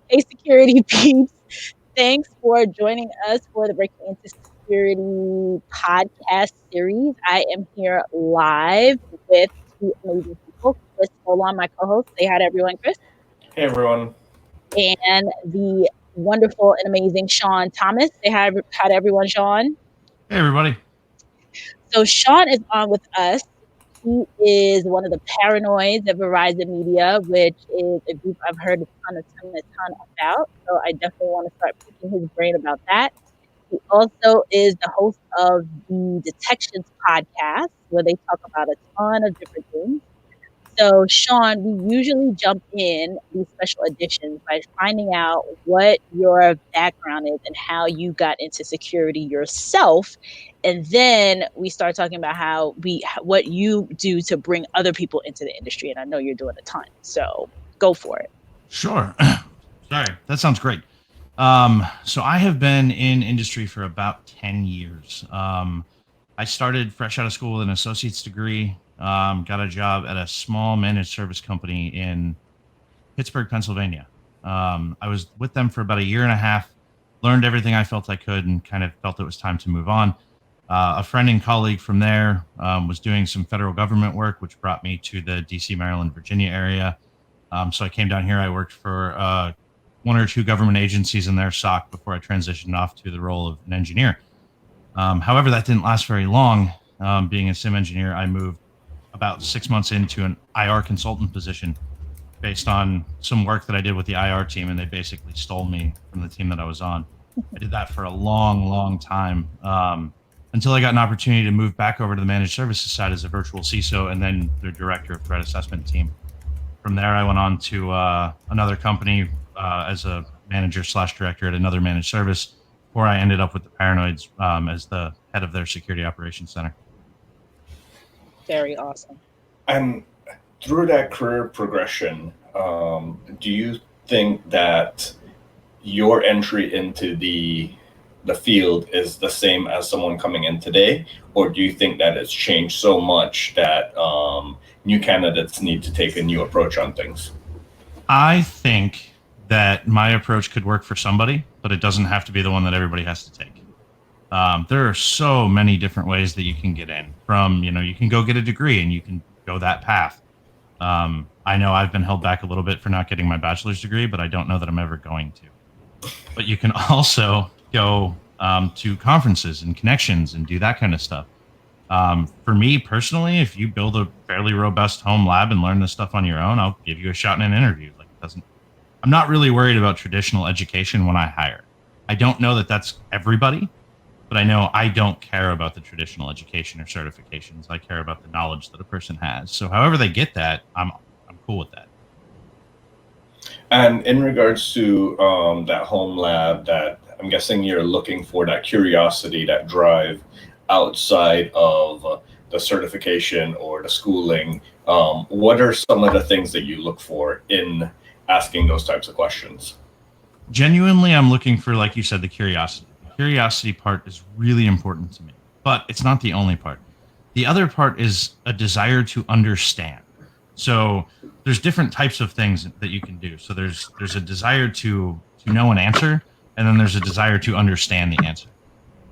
Hey, security peeps. Thanks for joining us for the Breaking into Security podcast series. I am here live with two amazing people. Chris Foulon, my co-host. Say hi to everyone, Chris. Hey everyone. And the wonderful and amazing Shawn Thomas. Say hi to everyone, Shawn. Hey, everybody. So Shawn is on with us. He is one of the paranoids of Verizon Media, which is a group I've heard a ton about. So I definitely want to start picking his brain about that. He also is the host of the Detections podcast, where they talk about a ton of different things. So, Shawn, we usually jump in these special editions by finding out what your background is and how you got into security yourself. And then we start talking about what you do to bring other people into the industry. And I know you're doing a ton. So go for it. Sure. Sorry, that sounds great. So I have been in industry for about 10 years. I started fresh out of school with an associate's degree, got a job at a small managed service company in Pittsburgh, Pennsylvania. I was with them for about a year and a half, learned everything I felt I could, and kind of felt it was time to move on. A friend and colleague from there was doing some federal government work, which brought me to the DC, Maryland, Virginia area. So I came down here. I worked for one or two government agencies in their SOC before I transitioned off to the role of an engineer. However, that didn't last very long. Being a SIM engineer, I moved about 6 months into an IR consultant position based on some work that I did with the IR team, and they basically stole me from the team that I was on. I did that for a long, long time until I got an opportunity to move back over to the managed services side as a virtual CISO and then the director of threat assessment team. From there, I went on to another company as a manager / director at another managed service, where I ended up with the Paranoids as the head of their security operations center. Very awesome. And through that career progression, do you think that your entry into the field is the same as someone coming in today, or do you think that it's changed so much that new candidates need to take a new approach on things? I think that my approach could work for somebody, but it doesn't have to be the one that everybody has to take. There are so many different ways that you can get in. You can go get a degree and you can go that path. I know I've been held back a little bit for not getting my bachelor's degree, but I don't know that I'm ever going to. But you can also go to conferences and connections and do that kind of stuff. For me personally, if you build a fairly robust home lab and learn this stuff on your own, I'll give you a shot in an interview. I'm not really worried about traditional education when I hire. I don't know that that's everybody, but I know I don't care about the traditional education or certifications. I care about the knowledge that a person has. So however they get that, I'm cool with that. And in regards to that home lab, that I'm guessing you're looking for that curiosity, that drive outside of the certification or the schooling. What are some of the things that you look for in asking those types of questions? Genuinely, I'm looking for, like you said, the curiosity. The curiosity part is really important to me, but it's not the only part. The other part is a desire to understand. So there's different types of things that you can do. So there's a desire to know an answer, and then there's a desire to understand the answer.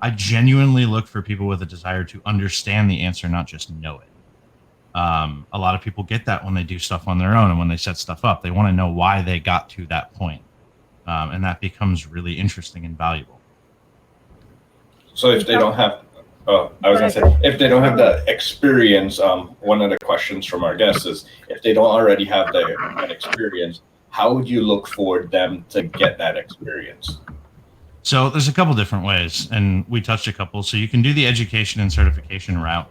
I genuinely look for people with a desire to understand the answer, not just know it. A lot of people get that when they do stuff on their own and when they set stuff up. They want to know why they got to that point. And that becomes really interesting and valuable. So if they don't have, I was going to say, if they don't have the experience, one of the questions from our guests is, if they don't already have that experience, how would you look for them to get that experience? So there's a couple different ways, and we touched a couple. So you can do the education and certification route.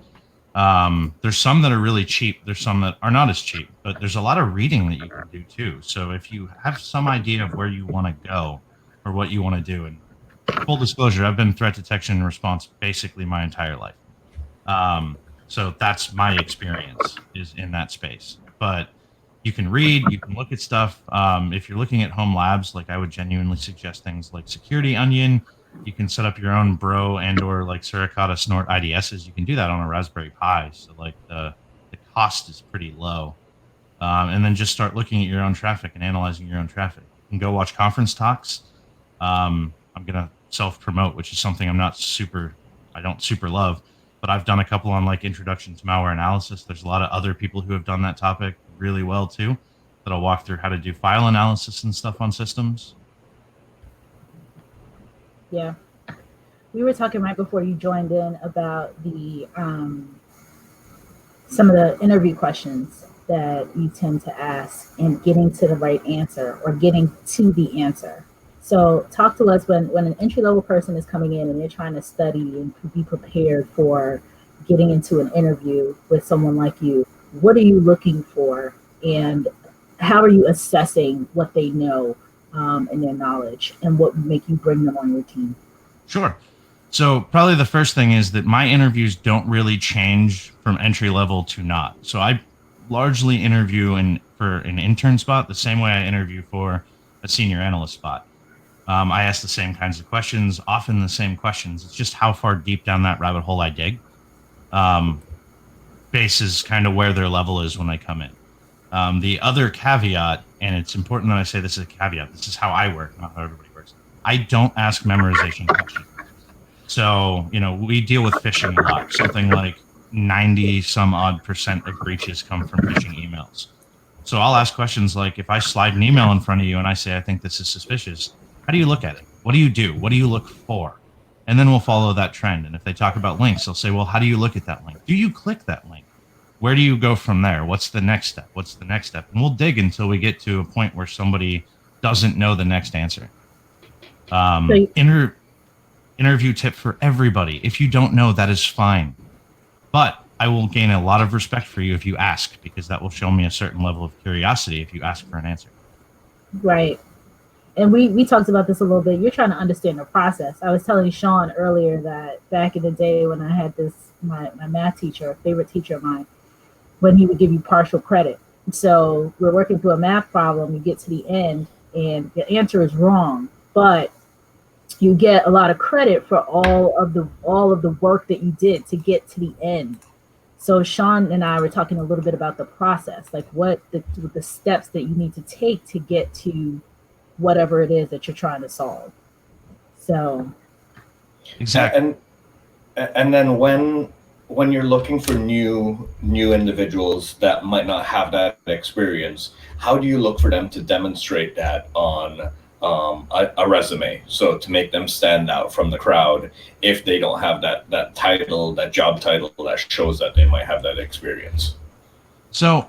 There's some that are really cheap. There's some that are not as cheap, but there's a lot of reading that you can do too. So if you have some idea of where you want to go or what you want to do, and full disclosure, I've been threat detection and response basically my entire life. So that's my experience is in that space. But you can read, you can look at stuff. If you're looking at home labs, like I would genuinely suggest things like Security Onion. You can set up your own Bro and or like Suricata Snort IDSs. You can do that on a Raspberry Pi. So like the cost is pretty low. And then just start looking at your own traffic and analyzing your own traffic. can go watch conference talks. I'm gonna self promote, which is something I don't super love, but I've done a couple on like introduction to malware analysis. There's a lot of other people who have done that topic really well too. That I'll walk through how to do file analysis and stuff on systems. Yeah. We were talking right before you joined in about the some of the interview questions that you tend to ask and getting to the right answer or getting to the answer. So talk to us when an entry level person is coming in and they're trying to study and be prepared for getting into an interview with someone like you. What are you looking for, and how are you assessing what they know and their knowledge, and what would make you bring them on your team? Sure. So probably the first thing is that my interviews don't really change from entry level to not. So I largely interview for an intern spot the same way I interview for a senior analyst spot. I ask the same kinds of questions, often the same questions. It's just how far deep down that rabbit hole I dig. Um, Base is kind of where their level is when they come in. The other caveat, and it's important that I say this is a caveat, this is how I work, not how everybody works. I don't ask memorization questions. So, we deal with phishing a lot. Something like 90 some odd percent of breaches come from phishing emails. So I'll ask questions like, if I slide an email in front of you and I say, I think this is suspicious, how do you look at it? What do you do? What do you look for? And then we'll follow that trend. And if they talk about links, they'll say, well, how do you look at that link? Do you click that link? Where do you go from there? What's the next step? What's the next step? And we'll dig until we get to a point where somebody doesn't know the next answer. So Interview tip for everybody. If you don't know, that is fine. But I will gain a lot of respect for you if you ask, because that will show me a certain level of curiosity if you ask for an answer. right. And we talked about this a little bit. You're trying to understand the process. I was telling Shawn earlier that back in the day when I had my math teacher, a favorite teacher of mine, when he would give you partial credit. So we're working through a math problem, you get to the end and the answer is wrong, but you get a lot of credit for all of the work that you did to get to the end. So Shawn and I were talking a little bit about the process, like what the steps that you need to take to get to whatever it is that you're trying to solve. So Exactly. And then when you're looking for new individuals that might not have that experience, how do you look for them to demonstrate that on a resume, so to make them stand out from the crowd if they don't have that title, that job title that shows that they might have that experience? So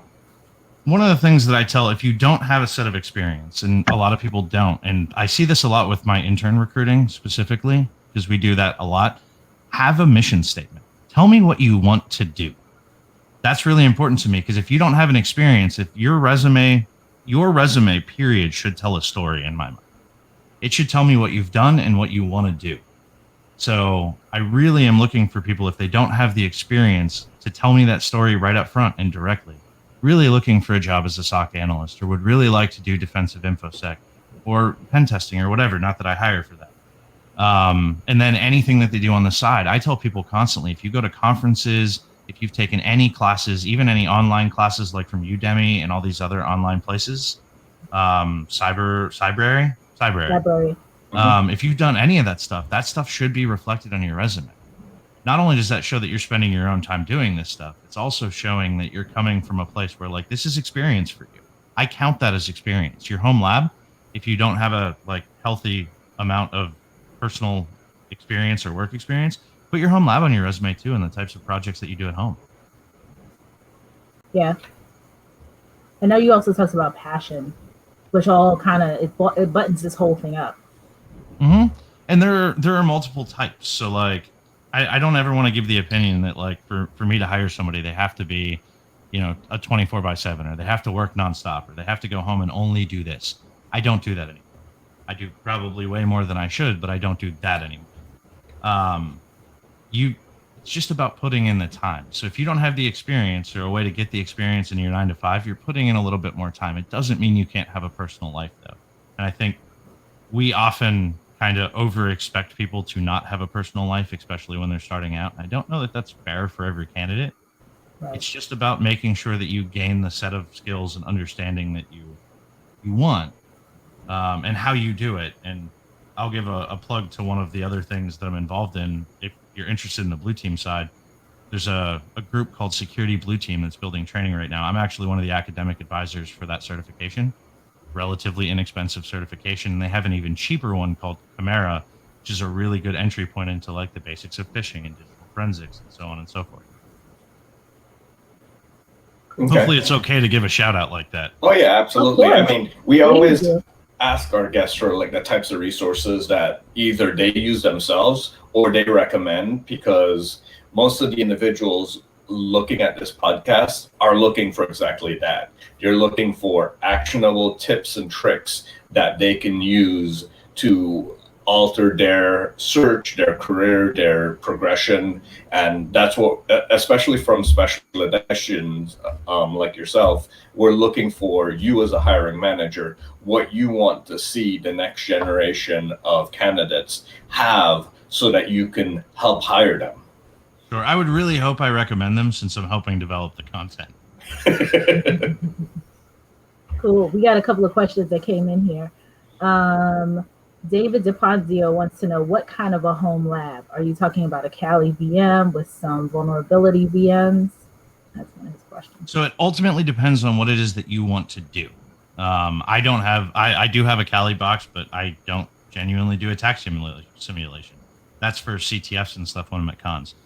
one of the things that I tell, if you don't have a set of experience, and a lot of people don't, and I see this a lot with my intern recruiting specifically, because we do that a lot, have a mission statement. Tell me what you want to do. That's really important to me, because if you don't have an experience, if your resume period should tell a story in my mind. It should tell me what you've done and what you want to do. So I really am looking for people, if they don't have the experience, to tell me that story right up front and directly. Really looking for a job as a SOC analyst, or would really like to do defensive infosec or pen testing or whatever. Not that I hire for that. And then anything that they do on the side. I tell people constantly, if you go to conferences, if you've taken any classes, even any online classes like from Udemy and all these other online places, Cybersecurity. library. If you've done any of that stuff should be reflected on your resume. Not only does that show that you're spending your own time doing this stuff, it's also showing that you're coming from a place where, like, this is experience for you. I count that as experience. Your home lab, if you don't have a healthy amount of personal experience or work experience, put your home lab on your resume too, and the types of projects that you do at home. Yeah. I know you also talked about passion, which all kind of it buttons this whole thing up. Mm-hmm. And there are multiple types. So I don't ever want to give the opinion that for me to hire somebody, they have to be, a 24/7, or they have to work nonstop, or they have to go home and only do this. I don't do that anymore. I do probably way more than I should, but I don't do that anymore. It's just about putting in the time. So if you don't have the experience, or a way to get the experience in your 9 to 5, you're putting in a little bit more time. It doesn't mean you can't have a personal life, though. And I think we often kind of over expect people to not have a personal life, especially when they're starting out. I don't know that that's fair for every candidate. Right. It's just about making sure that you gain the set of skills and understanding that you want. and how you do it. And I'll give a plug to one of the other things that I'm involved in. If you're interested in the blue team side, there's a group called Security Blue Team that's building training right now. I'm actually one of the academic advisors for that certification, relatively inexpensive certification. And they have an even cheaper one called Chimera, which is a really good entry point into like the basics of phishing and digital forensics and so on and so forth. Okay. Hopefully it's okay to give a shout out like that. Oh yeah, absolutely. I mean, we Thank always you. ask our guests for like the types of resources that either they use themselves or they recommend, because most of the individuals looking at this podcast are looking for exactly that. You're looking for actionable tips and tricks that they can use to alter their search, their career, their progression. And that's what, especially from special editions like yourself, we're looking for you as a hiring manager, what you want to see the next generation of candidates have so that you can help hire them. Sure. I would really hope I recommend them since I'm helping develop the content. Cool. We got a couple of questions that came in here. David DePonzio wants to know, what kind of a home lab? Are you talking about a Kali VM with some vulnerability VMs? That's one of his questions. So it ultimately depends on what it is that you want to do. I do have a Kali box, but I don't genuinely do attack simulation. That's for CTFs and stuff when I'm at cons.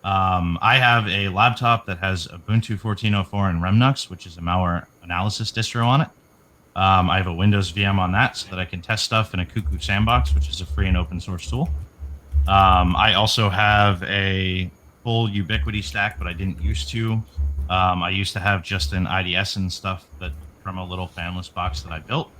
I have a laptop that has Ubuntu 14.04 and Remnux, which is a malware analysis distro on it. I have a Windows VM on that so that I can test stuff in a Cuckoo Sandbox, which is a free and open source tool. I also have a full Ubiquity stack, but I didn't used to. I used to have just an IDS and stuff that from a little fanless box that I built.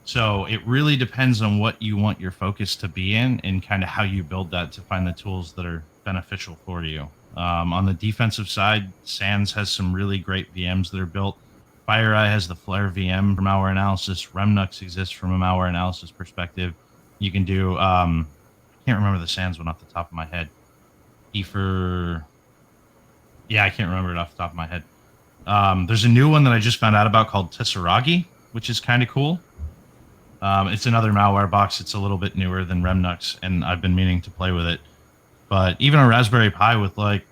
So it really depends on what you want your focus to be in and kind of how you build that to find the tools that are beneficial for you. On the defensive side, SANS has some really great VMs that are built. FireEye has the Flare VM for malware analysis. Remnux exists from a malware analysis perspective. You can do, I can't remember the SANS one off the top of my head. I can't remember it off the top of my head. There's a new one that I just found out about called Tessaragi, which is kind of cool. It's another malware box. It's a little bit newer than Remnux, and I've been meaning to play with it. But even a Raspberry Pi with like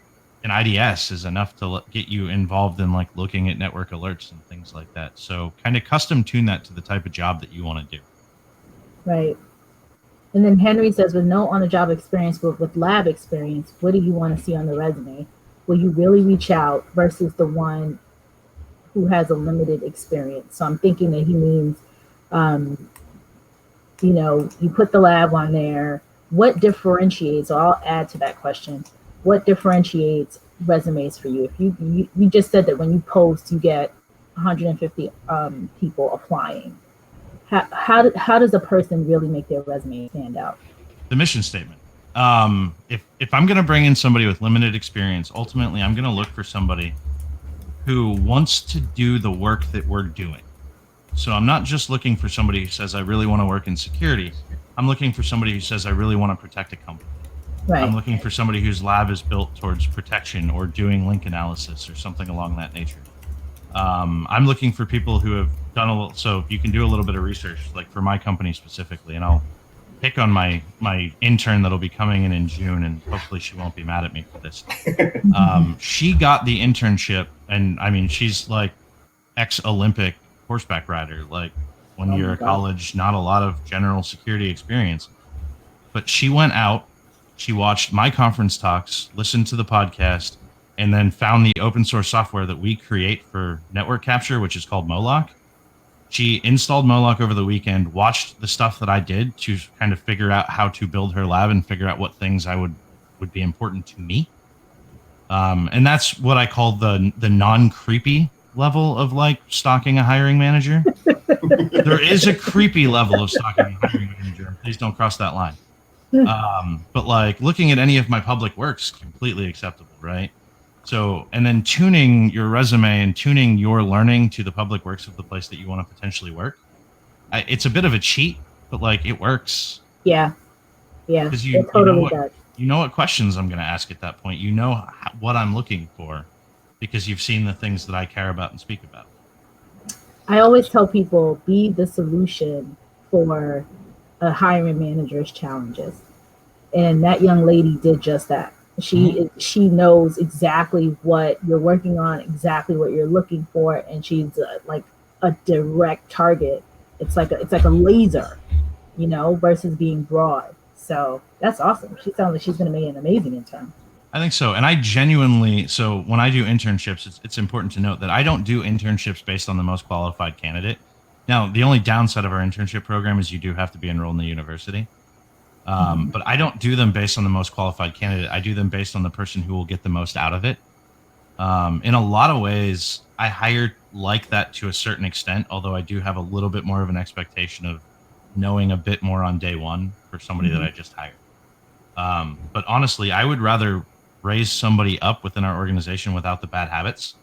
an IDS is enough to get you involved in like looking at network alerts and things like that. So kind of custom tune that to the type of job that you want to do. Right. And then Henry says, with no on-the-job experience, but with lab experience, what do you want to see on the resume? Will you really reach out versus the one who has a limited experience? So I'm thinking that he means, you put the lab on there. What differentiates, so I'll add to that question, what differentiates resumes for you? If you just said that when you post, you get 150 people applying. How does a person really make their resume stand out? The mission statement. If I'm going to bring in somebody with limited experience, ultimately I'm going to look for somebody who wants to do the work that we're doing. So I'm not just looking for somebody who says, I really want to work in security. I'm looking for somebody who says, I really want to protect a company. Right. I'm looking for somebody whose lab is built towards protection or doing link analysis or something along that nature. I'm looking for people who have done a little, so you can do a little bit of research, like for my company specifically, and I'll pick on my intern that'll be coming in June, and hopefully she won't be mad at me for this. She got the internship, and I mean, she's like ex-Olympic horseback rider. Like when you're at college, not a lot of general security experience, but she went out, she watched my conference talks, listened to the podcast, and then found the open source software that we create for network capture, which is called Moloch. She installed Moloch over the weekend, watched the stuff that I did to kind of figure out how to build her lab and figure out what things I would be important to me. And that's what I call the non-creepy level of like stalking a hiring manager. There is a creepy level of stalking a hiring manager. Please don't cross that line. But like looking at any of my public works, completely acceptable, right? So, and then tuning your resume and tuning your learning to the public works of the place that you want to potentially work. It's a bit of a cheat, but like it works. Yeah. Because it totally does. You know what questions I'm going to ask at that point. You know what I'm looking for because you've seen the things that I care about and speak about. I always tell people, be the solution for a hiring manager's challenges. And that young lady did just that. She knows exactly what you're working on, exactly what you're looking for, and she's like a direct target. It's like a laser, versus being broad. So that's awesome. She sounds like she's going to make an amazing intern. I think so. And I genuinely, so when I do internships, it's important to note that I don't do internships based on the most qualified candidate. Now, the only downside of our internship program is you do have to be enrolled in the university. But I don't do them based on the most qualified candidate. I do them based on the person who will get the most out of it. In a lot of ways, I hire like that to a certain extent, although I do have a little bit more of an expectation of knowing a bit more on day one for somebody that I just hired. But honestly, I would rather raise somebody up within our organization without the bad habits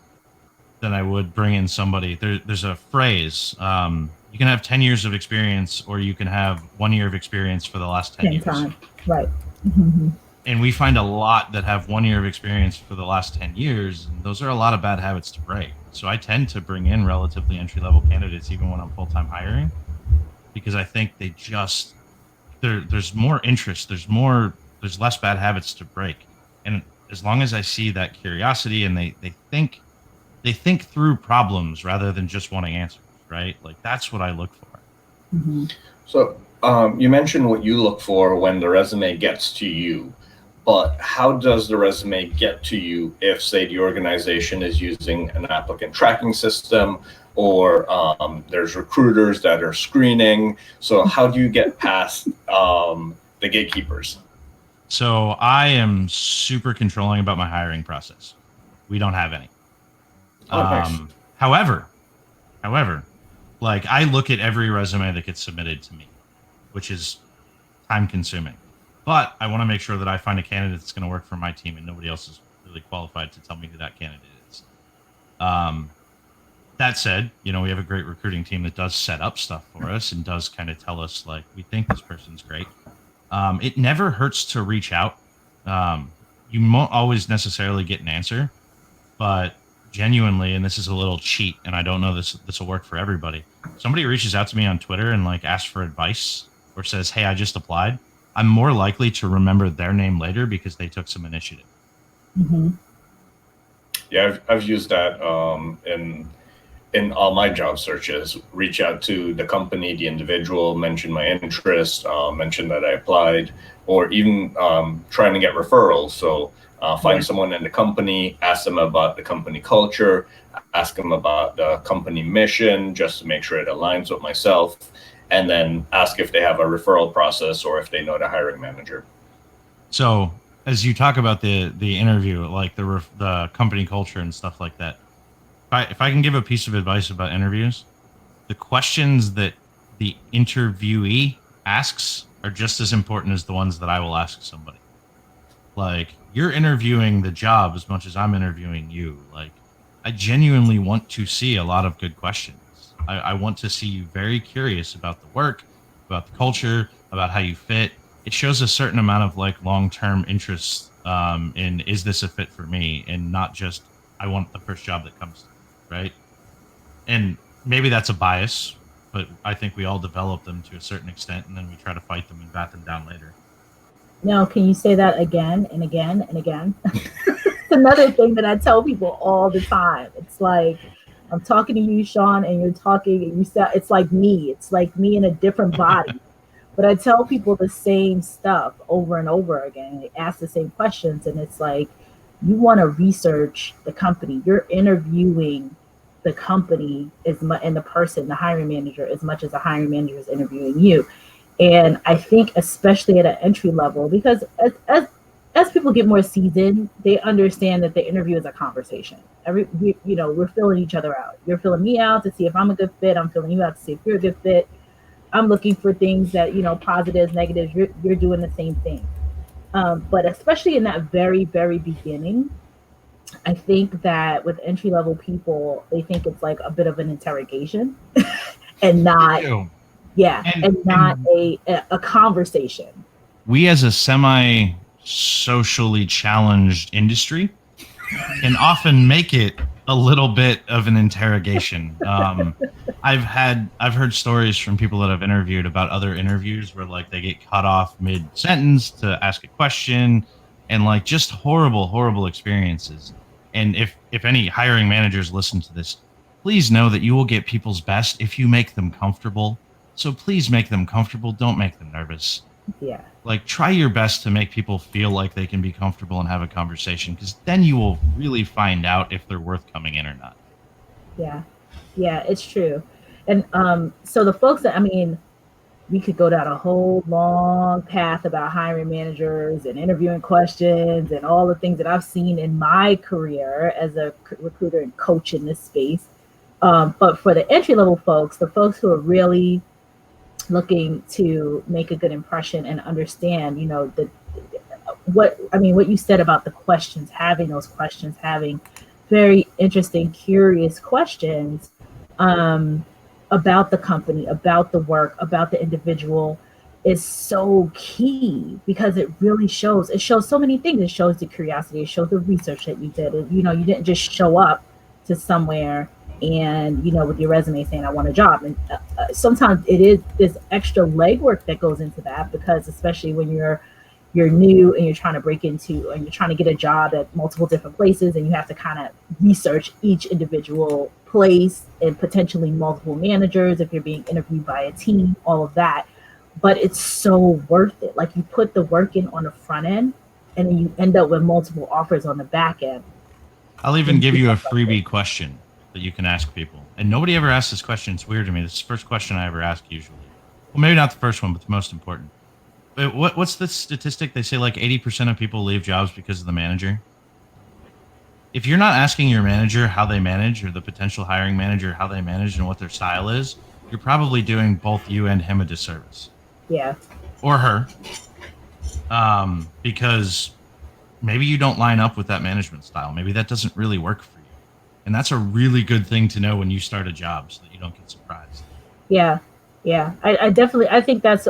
than I would bring in somebody. There's a phrase, you can have 10 years of experience or you can have 1 year of experience for the last 10 years. Time. Right. And we find a lot that have 1 year of experience for the last 10 years. And those are a lot of bad habits to break. So I tend to bring in relatively entry-level candidates even when I'm full-time hiring, because I think they just, there's more interest. There's less bad habits to break. And as long as I see that curiosity and they think through problems rather than just wanting answers, right? Like that's what I look for. So you mentioned what you look for when the resume gets to you, but how does the resume get to you if, say, the organization is using an applicant tracking system or there's recruiters that are screening? So how do you get past the gatekeepers? So I am super controlling about my hiring process. We don't have any. Nice. However, like I look at every resume that gets submitted to me, which is time consuming, but I want to make sure that I find a candidate that's going to work for my team and nobody else is really qualified to tell me who that candidate is. That said, we have a great recruiting team that does set up stuff for us and does kind of tell us like, we think this person's great. It never hurts to reach out. You won't always necessarily get an answer, but genuinely, and this is a little cheat, and I don't know this will work for everybody. Somebody reaches out to me on Twitter and like asks for advice or says, "Hey, I just applied." I'm more likely to remember their name later because they took some initiative. Yeah, I've used that in all my job searches. Reach out to the company, the individual, mention my interest, mention that I applied, or even trying to get referrals. So find someone in the company, ask them about the company culture, ask them about the company mission, just to make sure it aligns with myself, and then ask if they have a referral process or if they know the hiring manager. So as you talk about the interview, like the company culture and stuff like that, if I can give a piece of advice about interviews, the questions that the interviewee asks are just as important as the ones that I will ask somebody. Like, you're interviewing the job as much as I'm interviewing you. Like, I genuinely want to see a lot of good questions. I want to see you very curious about the work, about the culture, about how you fit. It shows a certain amount of like long-term interest in, is this a fit for me? And not just, I want the first job that comes to me, right? And maybe that's a bias, but I think we all develop them to a certain extent, and then we try to fight them and bat them down later. Now, can you say that again and again and again? It's another thing that I tell people all the time. It's like, I'm talking to you, Shawn, and you're talking, and you sound, it's like me. It's like me in a different body. But I tell people the same stuff over and over again. They ask the same questions, and it's like, you want to research the company. You're interviewing the company as much, and the person, the hiring manager, as much as the hiring manager is interviewing you. And I think especially at an entry level, because as people get more seasoned, they understand that the interview is a conversation. We're filling each other out. You're filling me out to see if I'm a good fit. I'm filling you out to see if you're a good fit. I'm looking for things that, positives, negatives. You're doing the same thing. But especially in that very, very beginning, I think that with entry level people, they think it's like a bit of an interrogation and not, not a conversation. We as a semi-socially challenged industry can often make it a little bit of an interrogation. I've heard stories from people that I've interviewed about other interviews where like they get cut off mid sentence to ask a question, and like just horrible experiences. And if any hiring managers listen to this, please know that you will get people's best if you make them comfortable. So please make them comfortable. Don't make them nervous. Yeah. Like try your best to make people feel like they can be comfortable and have a conversation, because then you will really find out if they're worth coming in or not. Yeah. Yeah, it's true. And so the folks that, I mean, we could go down a whole long path about hiring managers and interviewing questions and all the things that I've seen in my career as a recruiter and coach in this space. But for the entry level folks, the folks who are really looking to make a good impression and understand, you know, what you said about the questions, having those questions, having very interesting, curious questions about the company, about the work, about the individual is so key, because it shows so many things. It shows the curiosity, it shows the research that you did. You know, you didn't just show up to somewhere and, you know, with your resume saying I want a job. And sometimes it is this extra legwork that goes into that, because especially when you're new and you're trying to break into, and you're trying to get a job at multiple different places, and you have to kind of research each individual place and potentially multiple managers if you're being interviewed by a team, all of that. But it's so worth it. Like, you put the work in on the front end, and then you end up with multiple offers on the back end. I'll even give you a freebie question that you can ask people. And nobody ever asks this question. It's weird to me. This is the first question I ever ask usually. Well, maybe not the first one, but the most important. But what's the statistic? They say like 80% of people leave jobs because of the manager. If you're not asking your manager how they manage, or the potential hiring manager how they manage and what their style is, you're probably doing both you and him a disservice. Yeah. Or her. Because maybe you don't line up with that management style. Maybe that doesn't really work for you. And that's a really good thing to know when you start a job, so that you don't get surprised. Yeah. Yeah. I think that's,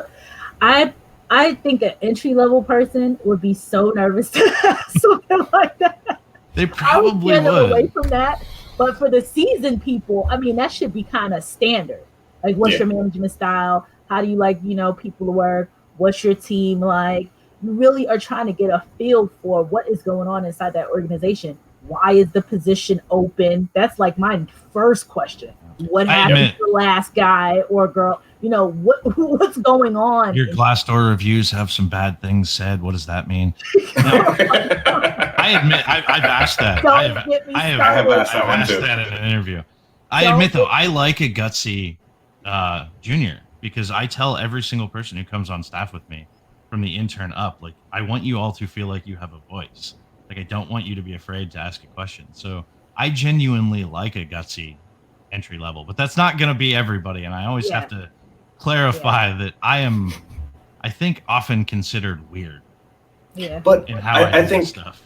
I think an entry level person would be so nervous to have something like that. They probably would. Away from that. But for the seasoned people, I mean, that should be kind of standard. Like, what's your management style? How do you like, you know, people to work? What's your team like? You really are trying to get a feel for what is going on inside that organization. Why is the position open? That's like my first question. What happened to the last guy or girl? You know, what's going on? Your Glassdoor reviews have some bad things said. What does that mean? I admit, I've asked that. I have asked that in an interview. I admit, though, I like a gutsy junior, because I tell every single person who comes on staff with me, from the intern up, like, I want you all to feel like you have a voice. Like, I don't want you to be afraid to ask a question. So I genuinely like a gutsy entry level, but that's not going to be everybody. And I always have to clarify that I think often considered weird. Yeah. But in how I think stuff.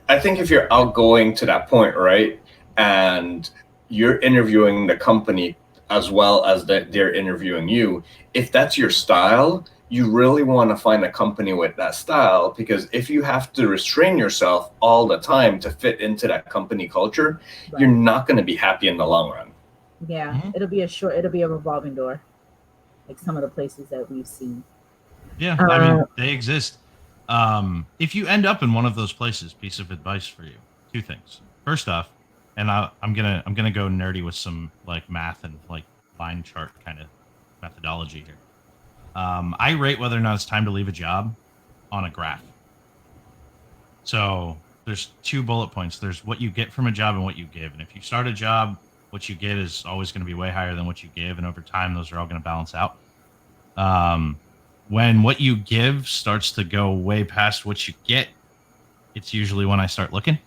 I think if you're outgoing to that point, right, and you're interviewing the company as well as they're interviewing you, if that's your style, you really want to find a company with that style, because if you have to restrain yourself all the time to fit into that company culture, you're not going to be happy in the long run. Yeah, it'll be a revolving door, like some of the places that we've seen. Yeah, I mean, they exist. If you end up in one of those places, piece of advice for you: two things. First off, and I'm gonna go nerdy with some like math and like line chart kind of methodology here. I rate whether or not it's time to leave a job on a graph. So there's 2 bullet points. There's what you get from a job and what you give. And if you start a job, what you get is always going to be way higher than what you give. And over time, those are all going to balance out. When what you give starts to go way past what you get, it's usually when I start looking.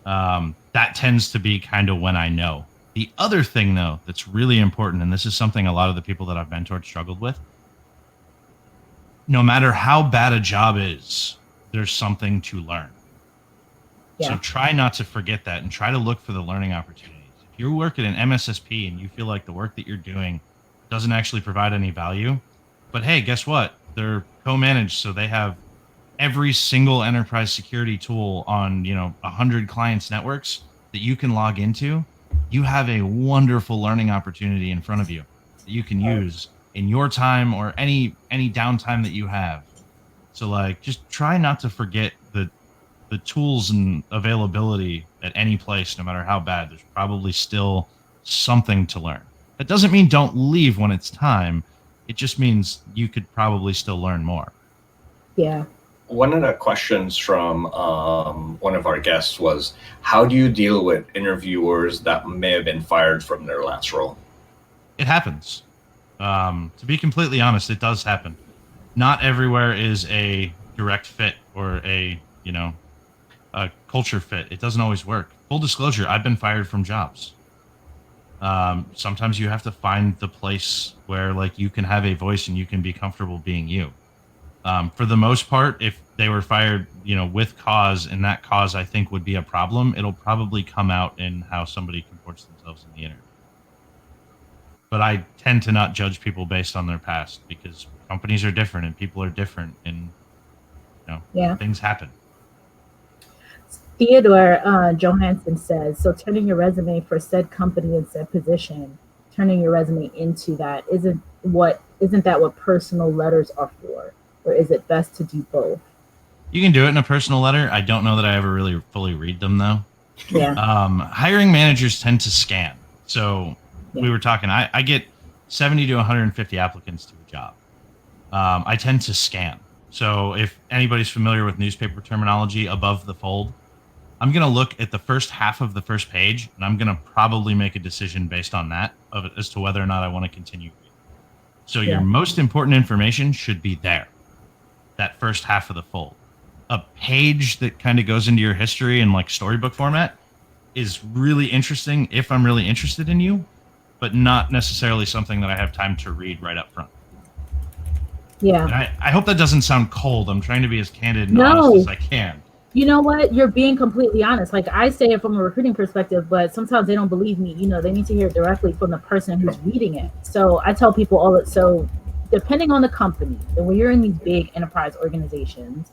That tends to be kind of when I know. The other thing, though, that's really important, and this is something a lot of the people that I've mentored struggled with, no matter how bad a job is, there's something to learn. Yeah. So try not to forget that, and try to look for the learning opportunities. If you work at an MSSP and you feel like the work that you're doing doesn't actually provide any value, but hey, guess what? They're co-managed, so they have every single enterprise security tool on 100 clients' networks that you can log into. you have a wonderful learning opportunity in front of you that you can use in your time or any downtime that you have. So like, just try not to forget the tools and availability at any place, no matter how bad. There's probably still something to learn. That doesn't mean don't leave when it's time. It just means you could probably still learn more. Yeah. One of the questions from one of our guests was, how do you deal with interviewers that may have been fired from their last role? It happens. To be completely honest, it does happen. Not everywhere is a direct fit or a culture fit. It doesn't always work. Full disclosure, I've been fired from jobs. Sometimes you have to find the place where like you can have a voice and you can be comfortable being you. For the most part, if they were fired, with cause, and that cause I think would be a problem, it'll probably come out in how somebody comports themselves in the interview. But I tend to not judge people based on their past, because companies are different and people are different, and things happen. Theodore Johansson says, so turning your resume for said company and said position, turning your resume into that, isn't that what personal letters are for? Or is it best to do both? You can do it in a personal letter. I don't know that I ever really fully read them, though. Yeah. Hiring managers tend to scan. So we were talking, I get 70 to 150 applicants to a job. I tend to scan. So if anybody's familiar with newspaper terminology, above the fold, I'm going to look at the first half of the first page, and I'm going to probably make a decision based on that as to whether or not I want to continue reading. So your most important information should be there, that first half of the fold. A page that kind of goes into your history in like storybook format is really interesting if I'm really interested in you, but not necessarily something that I have time to read right up front. Yeah. And I hope that doesn't sound cold. I'm trying to be as candid and honest as I can. You know what? You're being completely honest. Like, I say it from a recruiting perspective, but sometimes they don't believe me. They need to hear it directly from the person who's reading it. So I tell people all that. So depending on the company, and when you're in these big enterprise organizations,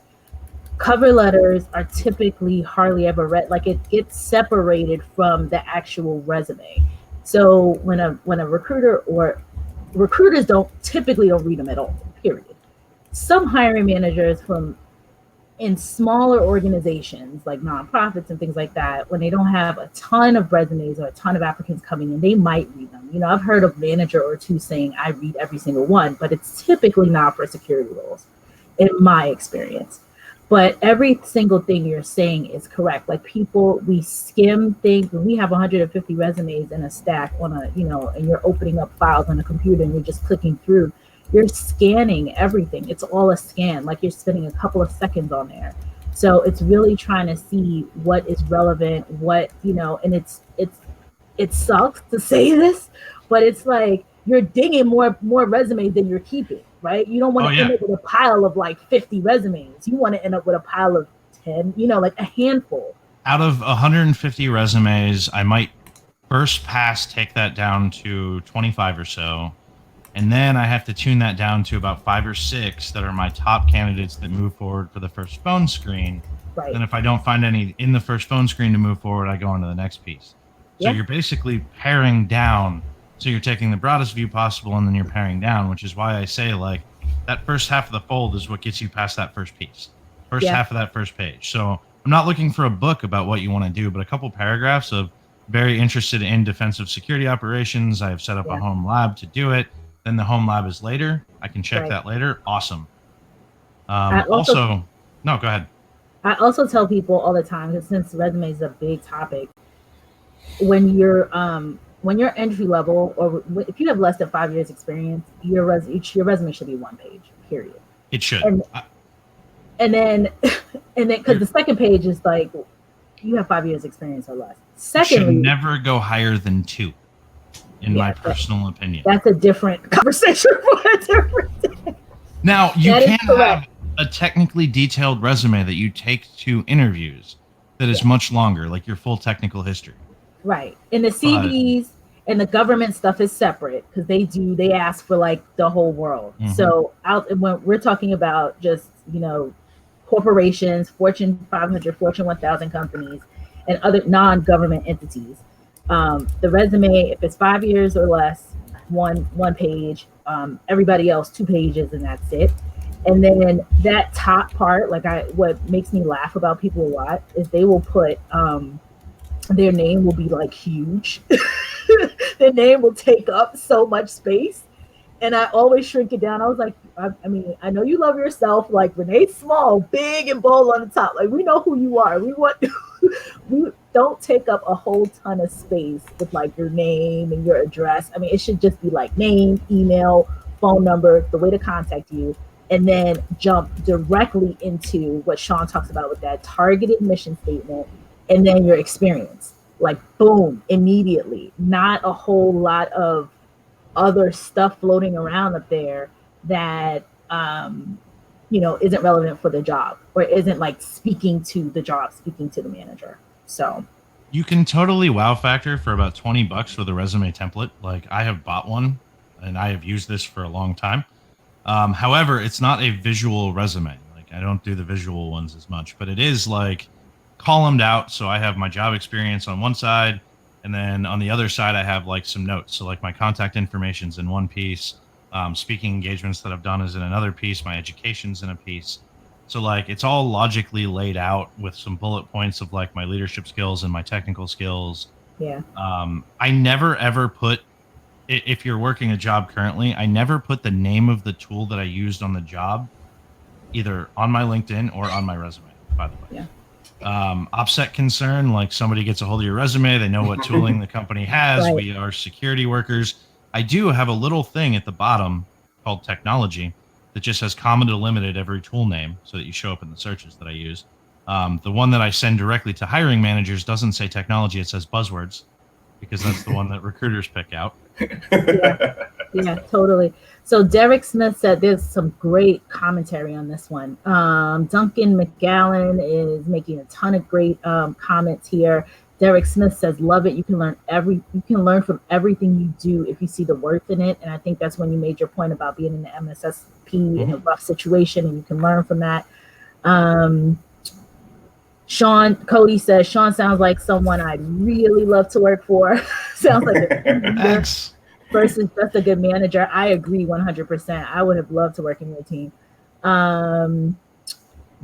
cover letters are typically hardly ever read. Like, it gets separated from the actual resume. So when a recruiter or recruiters don't read them at all, period. Some hiring managers in smaller organizations like nonprofits and things like that, when they don't have a ton of resumes or a ton of applicants coming in, they might read them. I've heard of a manager or two saying, I read every single one, but it's typically not for security roles, in my experience. But every single thing you're saying is correct. Like, people, we skim things. When we have 150 resumes in a stack and you're opening up files on a computer and you're just clicking through, you're scanning everything. It's all a scan. Like, you're spending a couple of seconds on there. So it's really trying to see what is relevant, and it sucks to say this, but it's like you're dinging more resumes than you're keeping, right? You don't want to end up with a pile of like 50 resumes. You want to end up with a pile of 10, like a handful. Out of 150 resumes, I might first pass take that down to 25 or so. And then I have to tune that down to about 5 or 6 that are my top candidates that move forward for the first phone screen. Right. Then if I don't find any in the first phone screen to move forward, I go on to the next piece. So you're basically paring down. So you're taking the broadest view possible, and then you're paring down, which is why I say, like, that first half of the fold is what gets you past that first piece, half of that first page. So I'm not looking for a book about what you want to do, but a couple paragraphs of very interested in defensive security operations. I have set up a home lab to do it. Then the home lab is later. I can check that later. Awesome. No, go ahead. I also tell people all the time, because since resume is a big topic, when you're entry level, or if you have less than 5 years experience, your resume should be 1 page, period. It should. And then because the second page is like, you have 5 years experience or less. Secondly, should never go higher than 2. In my personal opinion. That's a different conversation for a different day. Now, you can have a technically detailed resume that you take to interviews that is much longer, like your full technical history. Right. And the CVs and the government stuff is separate, because they ask for like the whole world. Mm-hmm. So when we're talking about just, corporations, Fortune 500, Fortune 1000 companies, and other non-government entities, The resume, if it's 5 years or less, one page. Everybody else 2 pages, and that's it. And then that top part, what makes me laugh about people a lot is they will put their name will be like huge. Their name will take up so much space, and I always shrink it down. I was like, I mean, I know you love yourself. Like Renee's small, big and bold on the top. Like we know who you are. We want we don't take up a whole ton of space with like your name and your address. I mean, it should just be like name, email, phone number, the way to contact you, and then jump directly into what Shawn talks about with that targeted mission statement, and then your experience. Like boom, immediately. Not a whole lot of other stuff floating around up there that isn't relevant for the job or isn't like speaking to the job, speaking to the manager. So you can totally wow factor for about $20 with a resume template. Like I have bought one and I have used this for a long time. However, it's not a visual resume. Like I don't do the visual ones as much, but it is like columned out. So I have my job experience on one side, and then on the other side, I have like some notes. So like my contact information's in one piece, speaking engagements that I've done is in another piece, my education's in a piece. So like it's all logically laid out with some bullet points of like my leadership skills and my technical skills. yeah. I never ever put, if you're working a job currently, I never put the name of the tool that I used on the job either on my LinkedIn or on my resume, by the way. Yeah. Offset concern, like somebody gets a hold of your resume, they know what tooling the company has. Right. We are security workers. I do have a little thing at the bottom called technology that just has comma delimited every tool name so that you show up in the searches that I use. The one that I send directly to hiring managers doesn't say technology, it says buzzwords, because that's the one that recruiters pick out. Yeah, totally. So Derek Smith said there's some great commentary on this one. Duncan McGallen is making a ton of great comments here. Derek Smith says, love it. You can learn from everything you do if you see the worth in it. And I think that's when you made your point about being in the MSSP in a rough situation, and you can learn from that. Cody says, Shawn sounds like someone I'd really love to work for. Sounds like Thanks. Versus just a good manager. I agree 100%. I would have loved to work in your team.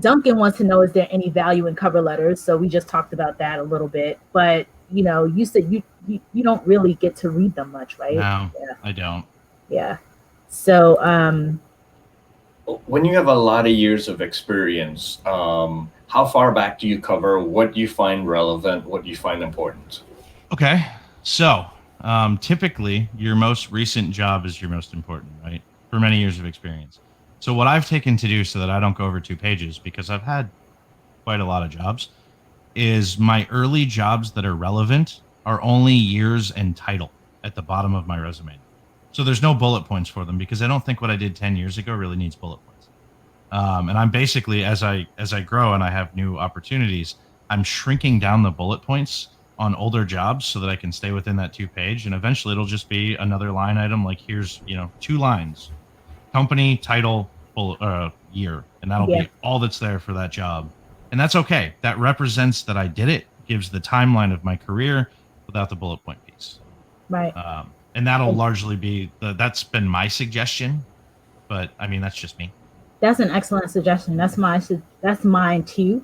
Duncan wants to know, is there any value in cover letters? So we just talked about that a little bit, but you said you don't really get to read them much, right? No, yeah. I don't. Yeah. So when you have a lot of years of experience, how far back do you cover? What do you find relevant? What do you find important? Okay. So typically your most recent job is your most important, right? For many years of experience. So what I've taken to do so that I don't go over 2 pages, because I've had quite a lot of jobs, is my early jobs that are relevant are only years and title at the bottom of my resume. So there's no bullet points for them, because I don't think what I did 10 years ago really needs bullet points. And I'm basically, as I grow and I have new opportunities, I'm shrinking down the bullet points on older jobs so that I can stay within that 2-page, and eventually it'll just be another line item. Like here's 2 lines, company, title, year, and that'll be all that's there for that job. And that's okay. That represents that I did it, gives the timeline of my career without the bullet point piece. Right. And that'll largely be that's been my suggestion, but I mean that's just me. That's an excellent suggestion. That's mine too.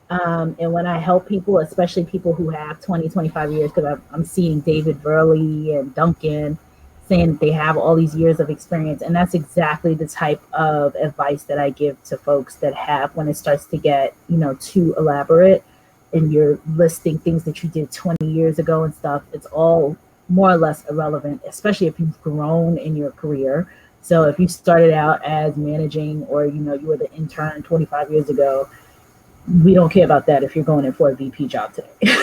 And when I help people, especially people who have 20, 25 years, because I'm seeing David Burley and Duncan saying that they have all these years of experience. And that's exactly the type of advice that I give to folks that have, when it starts to get, too elaborate and you're listing things that you did 20 years ago and stuff, it's all more or less irrelevant, especially if you've grown in your career. So if you started out as managing, or, you were the intern 25 years ago, we don't care about that if you're going in for a VP job today.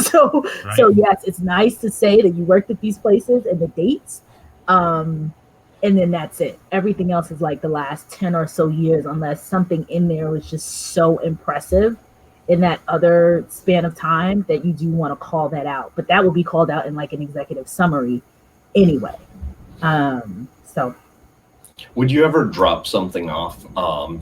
So yes, it's nice to say that you worked at these places and the dates. And then that's it. Everything else is like the last 10 or so years, unless something in there was just so impressive in that other span of time that you do want to call that out. But that will be called out in like an executive summary anyway. So would you ever drop something off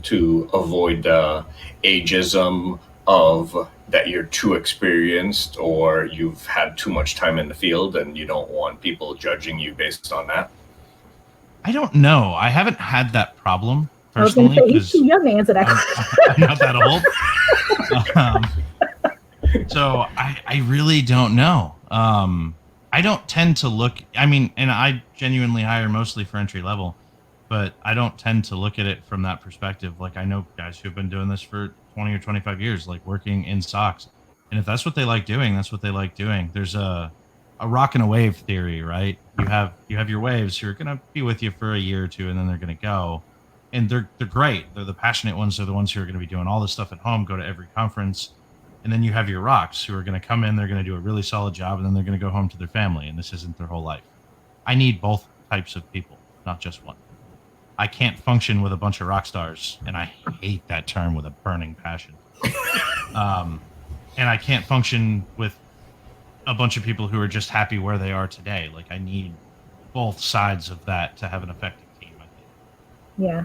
to avoid the ageism of that you're too experienced or you've had too much time in the field and you don't want people judging you based on that? I don't know. I haven't had that problem I was going to personally say he's because too young to answer that question. I'm not that old. So I really don't know. I don't tend to look, I mean, and I genuinely hire mostly for entry level, but I don't tend to look at it from that perspective. Like I know guys who've been doing this for 20 or 25 years, like working in stocks. And if that's what they like doing, that's what they like doing. There's a rock and a wave theory, right? You have your waves who are going to be with you for a year or two and then they're going to go. And they're great. They're the passionate ones. They're the ones who are going to be doing all this stuff at home, go to every conference. And then you have your rocks who are going to come in, they're going to do a really solid job, and then they're going to go home to their family. And this isn't their whole life. I need both types of people, not just one. I can't function with a bunch of rock stars, and I hate that term with a burning passion. And I can't function with a bunch of people who are just happy where they are today. Like I need both sides of that to have an effective team, I think. Yeah.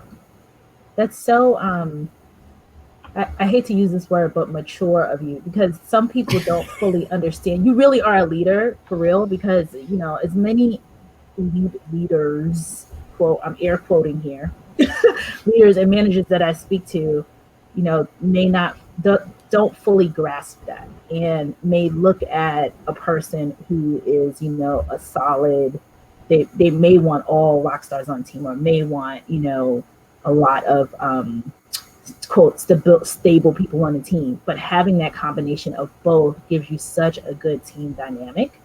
That's so I hate to use this word, but mature of you, because some people don't fully understand. You really are a leader for real, because as many leaders, quote, I'm air quoting here, leaders and managers that I speak to, may not don't fully grasp that, and may look at a person who is a solid. They may want all rock stars on team, or may want a lot of quote stable people on the team, but having that combination of both gives you such a good team dynamic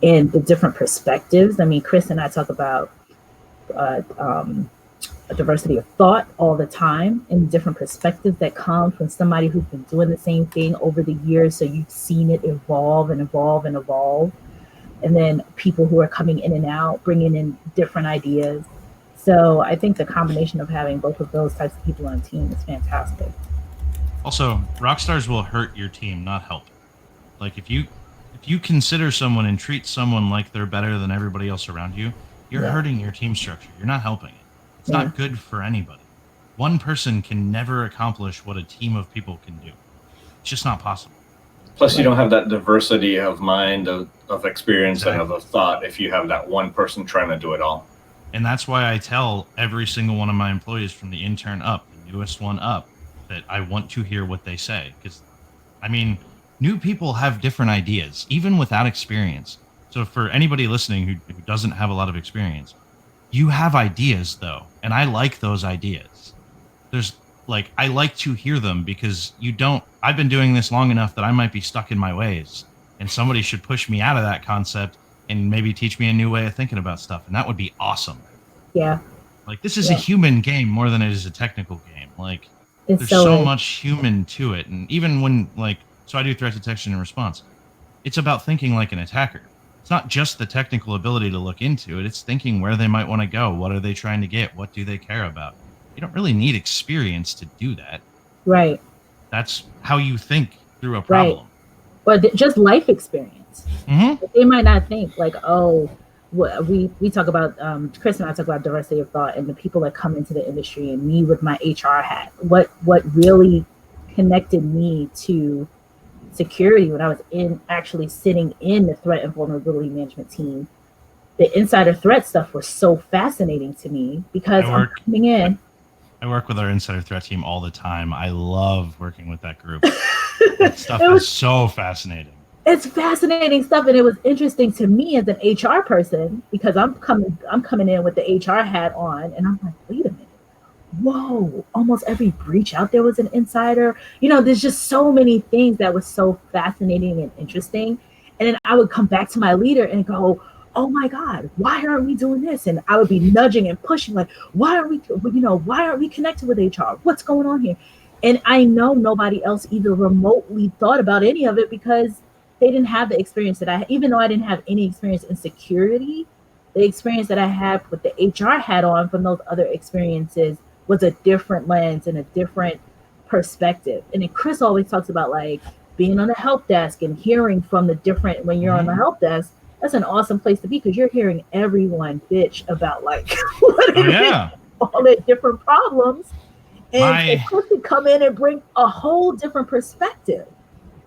and the different perspectives. I mean, Chris and I talk about a diversity of thought all the time, and different perspectives that come from somebody who's been doing the same thing over the years, so you've seen it evolve and evolve and evolve, and then people who are coming in and out bringing in different ideas. So I think the combination of having both of those types of people on a team is fantastic. Also, rock stars will hurt your team, not help. Like if you consider someone and treat someone like they're better than everybody else around you, you're hurting your team structure. You're not helping it. It's not good for anybody. One person can never accomplish what a team of people can do. It's just not possible. Plus, you don't have that diversity of mind, of experience, and of thought if you have that one person trying to do it all. And that's why I tell every single one of my employees from the intern up, the newest one up, that I want to hear what they say. Because, I mean, new people have different ideas, even without experience. So for anybody listening who doesn't have a lot of experience, you have ideas, though. And I like those ideas. I like to hear them because I've been doing this long enough that I might be stuck in my ways. And somebody should push me out of that concept and maybe teach me a new way of thinking about stuff. And that would be awesome. Yeah. Like this is a human game more than it is a technical game. Like there's so much human to it. And even when so I do threat detection and response. It's about thinking like an attacker. It's not just the technical ability to look into it. It's thinking where they might want to go. What are they trying to get? What do they care about? You don't really need experience to do that. Right. That's how you think through a problem. Right. Or just life experience. Mm-hmm. They might not think like, oh, we talk about Chris and I talk about diversity of thought and the people that come into the industry, and me with my HR hat. What really connected me to security when I was actually sitting in the threat and vulnerability management team, the insider threat stuff was so fascinating to me because I'm coming in. I work with our insider threat team all the time. I love working with that group. That stuff is so fascinating. It's fascinating stuff, and it was interesting to me as an HR person because I'm coming in with the HR hat on, and I'm like, wait a minute, whoa! Almost every breach out there was an insider. There's just so many things that was so fascinating and interesting, and then I would come back to my leader and go, oh my God, why aren't we doing this? And I would be nudging and pushing, like, why aren't we connected with HR? What's going on here? And I know nobody else either remotely thought about any of it because they didn't have the experience that I had. Even though I didn't have any experience in security, the experience that I had with the HR hat on from those other experiences was a different lens and a different perspective. And then Chris always talks about like being on the help desk and hearing from the different, when you're on the help desk, that's an awesome place to be because you're hearing everyone bitch about like all their different problems. And Chris could come in and bring a whole different perspective.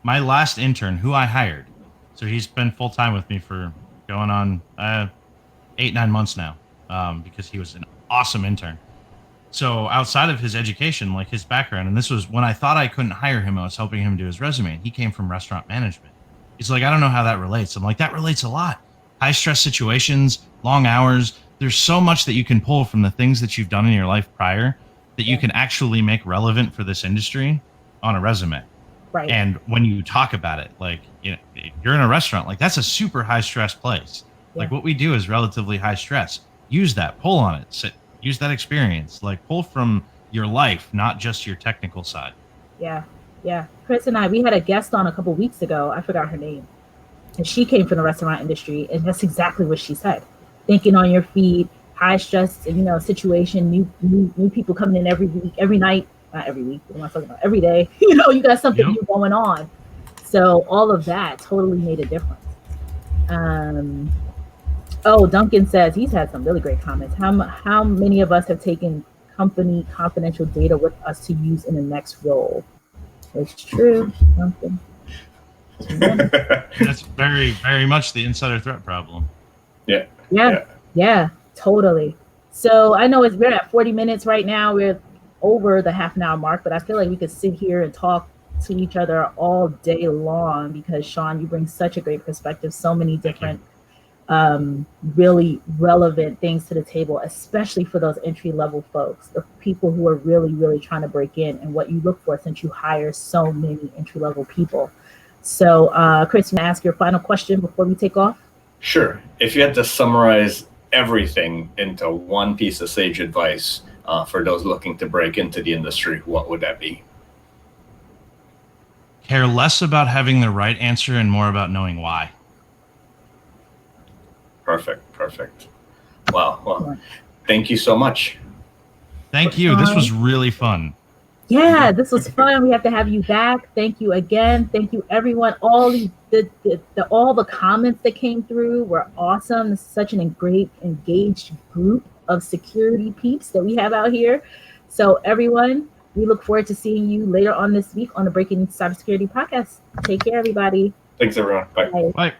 my last intern, who I hired, so he's been full time with me for going on 8-9 months now, because he was an awesome intern. So outside of his education, like his background, and this was when I thought I couldn't hire him, I was helping him do his resume. He came from restaurant management. He's like, I don't know how that relates. I'm like, that relates a lot. High stress situations, long hours. There's so much that you can pull from the things that you've done in your life prior that you can actually make relevant for this industry on a resume. Right. And when you talk about it, like, you know, you're in a restaurant, like that's a super high stress place. Yeah. Like what we do is relatively high stress. Use that, pull on it, use that experience, like pull from your life, not just your technical side. Yeah. Yeah. Chris and we had a guest on a couple weeks ago. I forgot her name. And she came from the restaurant industry. And that's exactly what she said. Thinking on your feet, high stress, situation, new people coming in every week, every night, not every week, what am I talking about? Every day, you got something new going on. So all of that totally made a difference. Duncan says he's had some really great comments. How many of us have taken company confidential data with us to use in the next role? It's true, Duncan. That's very, very much the insider threat problem. Yeah, totally. So I know we're at 40 minutes right now. We're over the half an hour mark, but I feel like we could sit here and talk to each other all day long because Shawn, you bring such a great perspective, so many different really relevant things to the table, especially for those entry-level folks, the people who are really, really trying to break in and what you look for since you hire so many entry-level people. So Chris, you want to ask your final question before we take off? Sure. If you had to summarize everything into one piece of sage advice for those looking to break into the industry, what would that be? Care less about having the right answer and more about knowing why. Perfect. Wow. Well, thank you so much. Thank you. This was really fun. Yeah, this was fun. We have to have you back. Thank you again. Thank you, everyone. All the comments that came through were awesome. This is such an great, engaged group of security peeps that we have out here. So everyone, we look forward to seeing you later on this week on the Breaking Cybersecurity podcast. Take care, everybody. Thanks, everyone. Bye. Bye.